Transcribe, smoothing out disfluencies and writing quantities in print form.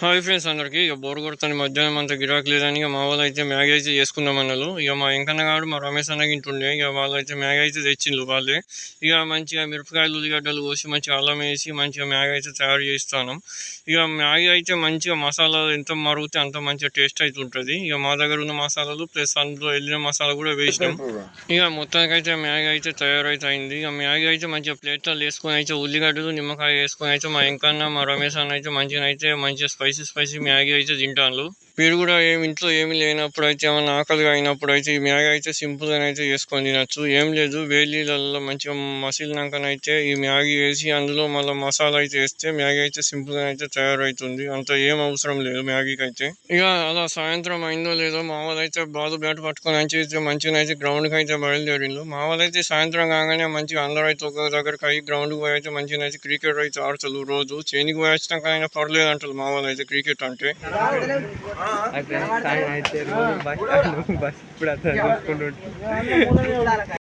Hi friends అందరికి ఇక bore కొడుతుంది మధ్యాహ్నం అంతా గిరాకీ లేదని ఇక మా వాళ్ళు అయితే మ్యాగీ అయితే చేసుకుందాం అన్నారు. ఇక మా వెంకన్న గారు మా రమేష్ అన్నకి ఇంటుండే ఇక వాళ్ళు అయితే మ్యాగీ అయితే తెచ్చిండ్రు వాళ్ళే. ఇక మంచిగా మిరపకాయలు ఉల్లిగడ్డలు కోసి మంచిగా అల్లం వేసి మంచిగా మ్యాగీ అయితే తయారు చేస్తాను. ఇక మ్యాగీ అయితే మంచిగా మసాలా ఎంత మరుగుతే అంత మంచిగా టేస్ట్ అయితే ఉంటుంది. ఇక మా దగ్గర ఉన్న మసాలాలు ప్లస్ అందులో వెళ్ళిన మసాలా కూడా వేసినాం. ఇక మొత్తానికి అయితే మ్యాగీ అయితే తయారైతే అయింది. ఇక మ్యాగీ అయితే మంచిగా ప్లేట్లో వేసుకొని అయితే ఉల్లిగడ్డలు నిమ్మకాయ వేసుకొని అయితే మా వెంకన్న మా రమేష్ అన్న అయితే మంచిగా స్పైసీ మ్యాగీ అయితే తింటాను. మీరు కూడా ఇంట్లో ఏమి లేనప్పుడు అయితే ఏమైనా ఆకలిగా అయినప్పుడు అయితే ఈ మ్యాగీ అయితే సింపుల్గా అయితే చేసుకొని తినచ్చు. ఏం లేదు, వేడి నీళ్ళల్లో మంచిగా మసిలినాకనైతే ఈ మ్యాగీ వేసి అందులో మళ్ళీ మసాలా అయితే వేస్తే మ్యాగీ అయితే సింపుల్గా అయితే తయారవుతుంది. అంత ఏం అవసరం లేదు మ్యాగీకి అయితే. ఇక అలా సాయంత్రం అయిందో లేదో మా వాళ్ళు అయితే బాల్ బ్యాట్ పట్టుకొని అయితే మంచిగా అయితే గ్రౌండ్కి అయితే బయలుదేరిండు. మా వాళ్ళు అయితే సాయంత్రం కాగానే మంచిగా అందరూ అయితే ఒక దగ్గరికి అయ్యి గ్రౌండ్కి పోయి అయితే మంచిగా అయితే క్రికెట్ అయితే ఆడతారు. రోజు చేనికి పోయి వచ్చినాక అయినా పర్లేదు అంటారు మా వాళ్ళు అయితే క్రికెట్ అంటే. అయితే రోజు బస్ ఇప్పుడు అతను చూసుకుంటుంటే